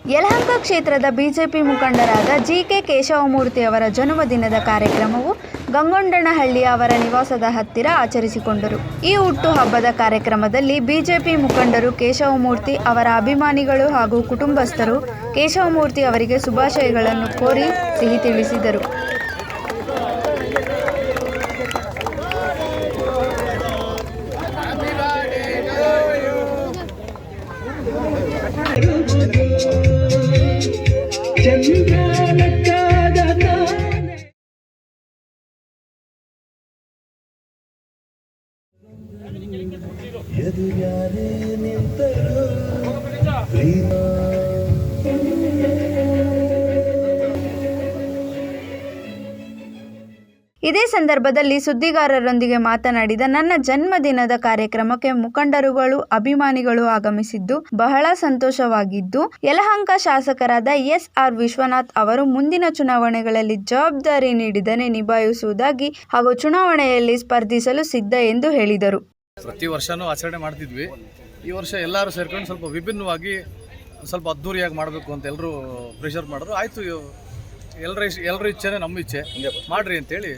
ಯಲಹಂಕ ಕ್ಷೇತ್ರದ ಬಿಜೆಪಿ ಮುಖಂಡರಾದ ಜಿಕೆ ಕೇಶವಮೂರ್ತಿ ಅವರ ಜನ್ಮದಿನದ ಕಾರ್ಯಕ್ರಮವು ಗಂಗೊಂಡನಹಳ್ಳಿಯ ಅವರ ನಿವಾಸದ ಹತ್ತಿರ ಆಚರಿಸಿಕೊಂಡರು. ಈ ಹುಟ್ಟುಹಬ್ಬದ ಕಾರ್ಯಕ್ರಮದಲ್ಲಿ ಬಿಜೆಪಿ ಮುಖಂಡರು ಕೇಶವಮೂರ್ತಿ ಅವರ ಅಭಿಮಾನಿಗಳು ಹಾಗೂ ಕುಟುಂಬಸ್ಥರು ಕೇಶವಮೂರ್ತಿ ಅವರಿಗೆ ಶುಭಾಶಯಗಳನ್ನು ಕೋರಿ ಸಿಹಿ ತಿಳಿಸಿದರು. ಇದೇ ಸಂದರ್ಭದಲ್ಲಿ ಸುದ್ದಿಗಾರರೊಂದಿಗೆ ಮಾತನಾಡಿದ, ನನ್ನ ಜನ್ಮದಿನದ ಕಾರ್ಯಕ್ರಮಕ್ಕೆ ಮುಖಂಡರುಗಳು, ಅಭಿಮಾನಿಗಳು ಆಗಮಿಸಿದ್ದು ಬಹಳ ಸಂತೋಷವಾಗಿದ್ದು, ಯಲಹಂಕ ಶಾಸಕರಾದ ಎಸ್.ಆರ್. ವಿಶ್ವನಾಥ್ ಅವರು ಮುಂದಿನ ಚುನಾವಣೆಗಳಲ್ಲಿ ಜವಾಬ್ದಾರಿ ನೀಡಿದರೆ ನಿಭಾಯಿಸುವುದಾಗಿ ಹಾಗೂ ಚುನಾವಣೆಯಲ್ಲಿ ಸ್ಪರ್ಧಿಸಲು ಸಿದ್ಧ ಎಂದು ಹೇಳಿದರು. ಪ್ರತಿ ವರ್ಷನೂ ಆಚರಣೆ ಮಾಡ್ತಿದ್ವಿ. ಈ ವರ್ಷ ಎಲ್ಲರೂ ಸೇರ್ಕೊಂಡು ಸ್ವಲ್ಪ ವಿಭಿನ್ನವಾಗಿ ಸ್ವಲ್ಪ ಅದ್ದೂರಿಯಾಗಿ ಮಾಡಬೇಕು ಅಂತ ಎಲ್ಲರೂ ಪ್ರೆಷರ್ ಮಾಡಿದ್ರು. ಆಯಿತು, ಎಲ್ಲರ ಇಚ್ಛೆನೇ ನಮ್ಮ ಇಚ್ಛೆ, ಮಾಡ್ರಿ ಅಂತೇಳಿ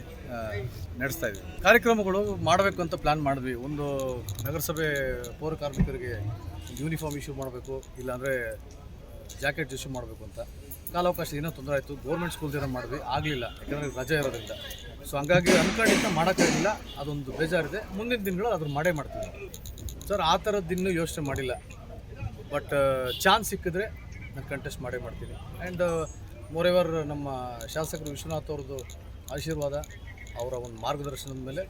ನಡೆಸ್ತಾ ಇದ್ವಿ. ಕಾರ್ಯಕ್ರಮಗಳು ಮಾಡಬೇಕು ಅಂತ ಪ್ಲ್ಯಾನ್ ಮಾಡಿದ್ವಿ. ಒಂದು ನಗರಸಭೆ ಪೌರ ಕಾರ್ಮಿಕರಿಗೆ ಯೂನಿಫಾರ್ಮ್ ಇಶ್ಯೂ ಮಾಡಬೇಕು, ಇಲ್ಲಾಂದರೆ ಜಾಕೆಟ್ ಇಶ್ಯೂ ಮಾಡಬೇಕು ಅಂತ. ಕಾಲಾವಕಾಶ ಏನೋ ತೊಂದರೆ ಆಯಿತು. ಗೌರ್ಮೆಂಟ್ ಸ್ಕೂಲ್ ದಿನ ಮಾಡಿದ್ವಿ, ಆಗಲಿಲ್ಲ, ಯಾಕಂದರೆ ರಜೆ ಇರೋದ್ರಿಂದ. ಸೊ ಹಂಗಾಗಿ ಅಂದ್ಕೊಂಡಿದ್ದ ಮಾಡೋಕ್ಕಾಗಿಲ್ಲ, ಅದೊಂದು ಬೇಜಾರಿದೆ. ಮುಂದಿನ ದಿನಗಳು ಅದ್ರ ಮಾಡೇ ಮಾಡ್ತೀವಿ ಸರ್. ಆ ಥರದ್ದು ಇನ್ನೂ ಯೋಚನೆ ಮಾಡಿಲ್ಲ, ಬಟ್ ಚಾನ್ಸ್ ಸಿಕ್ಕಿದ್ರೆ ನಾನು ಕಂಟೆಸ್ಟ್ ಮಾಡೇ ಮಾಡ್ತೀನಿ. ಆ್ಯಂಡ್ ಮೋರೆವರ್ ನಮ್ಮ ಶಾಸಕರು ವಿಶ್ವನಾಥ್ ಅವ್ರದ್ದು ಆಶೀರ್ವಾದ, ಅವರ ಒಂದು ಮಾರ್ಗದರ್ಶನದ ಮೇಲೆ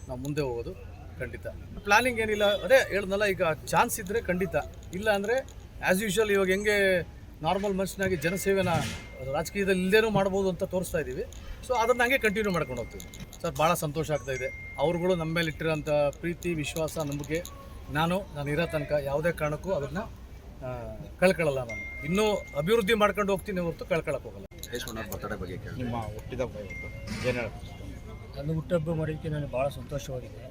ನಾವು ಮುಂದೆ ಹೋಗೋದು ಖಂಡಿತ. ಪ್ಲಾನಿಂಗ್ ಏನಿಲ್ಲ, ಅದೇ ಹೇಳಿದ್ನಲ್ಲ, ಈಗ ಚಾನ್ಸ್ ಇದ್ದರೆ ಖಂಡಿತ, ಇಲ್ಲ ಅಂದರೆ ಆ್ಯಸ್ ಯೂಶ್ವಲ್ ಇವಾಗ ಹೆಂಗೆ ನಾರ್ಮಲ್ ಮನುಷ್ಯನಾಗಿ ಜನಸೇವೆನ ರಾಜಕೀಯದಲ್ಲಿ ಇಲ್ಲದೇನೂ ಮಾಡ್ಬೋದು ಅಂತ ತೋರಿಸ್ತಾ ಇದ್ದೀವಿ. ಸೊ ಅದನ್ನು ಹಂಗೆ ಕಂಟಿನ್ಯೂ ಮಾಡ್ಕೊಂಡು ಹೋಗ್ತೀವಿ ಸರ್. ಭಾಳ ಸಂತೋಷ ಆಗ್ತಾಯಿದೆ. ಅವ್ರುಗಳು ನಮ್ಮ ಮೇಲೆ ಇಟ್ಟಿರೋಂಥ ಪ್ರೀತಿ, ವಿಶ್ವಾಸ, ನಂಬಿಕೆ ನಾನು ಇರೋ ತನಕ ಯಾವುದೇ ಕಾರಣಕ್ಕೂ ಅದನ್ನು ಕಳ್ಕೊಳ್ಳಲ್ಲ. ನಾನು ಇನ್ನೂ ಅಭಿವೃದ್ಧಿ ಮಾಡ್ಕೊಂಡು ಹೋಗ್ತೀನಿ ಹೊರತು ಕಳ್ಕೊಳ್ಳೋಕೆ ಹೋಗಲ್ಲ. ಬರ್ತಡೇ ಬಗ್ಗೆ ನಿಮ್ಮ ಹುಟ್ಟಿದಬ್ಬ ಇವತ್ತು ಏನು ಹೇಳ್ತೀವಿ? ನನ್ನ ಹುಟ್ಟುಹಬ್ಬ ಮಾಡೋದಕ್ಕೆ ನನಗೆ ಭಾಳ ಸಂತೋಷವಾಗಿದೆ.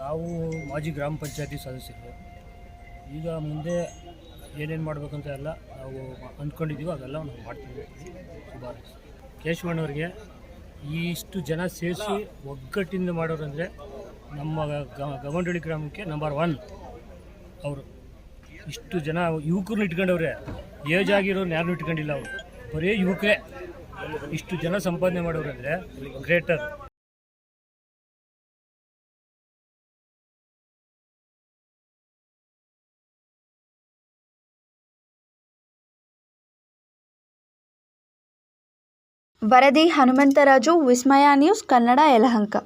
ನಾವು ಮಾಜಿ ಗ್ರಾಮ ಪಂಚಾಯತಿ ಸದಸ್ಯರು. ಈಗ ಮುಂದೆ ಏನೇನು ಮಾಡಬೇಕಂತ ಎಲ್ಲ ನಾವು ಅಂದ್ಕೊಂಡಿದ್ದೀವೋ ಅದೆಲ್ಲ ನಾವು ಮಾಡ್ತೀವಿ. ಶುಭಾಶಯ ಕೇಶವಣ್ಣವ್ರಿಗೆ. ಇಷ್ಟು ಜನ ಸೇರಿಸಿ ಒಗ್ಗಟ್ಟಿಂದ ಮಾಡೋರಂದರೆ ನಮ್ಮ ಗವಂಡಳ್ಳಿ ಗ್ರಾಮಕ್ಕೆ ನಂಬರ್ 1 ಅವರು. ಇಷ್ಟು ಜನ ಯುವಕರನ್ನ ಇಟ್ಕೊಂಡವ್ರೆ, ಏಜ್ ಆಗಿರೋರು ಯಾರನ್ನೂ ಇಟ್ಕೊಂಡಿಲ್ಲ. ಅವರು ಬರೀ ಯುವಕರೇ. ಇಷ್ಟು ಜನ ಸಂಪಾದನೆ ಮಾಡೋರಂದರೆ ಗ್ರೇಟರ್. ವರದಿ ಹನುಮಂತರಾಜು, ವಿಸ್ಮಯ ನ್ಯೂಸ್ ಕನ್ನಡ, ಯಲಹಂಕ.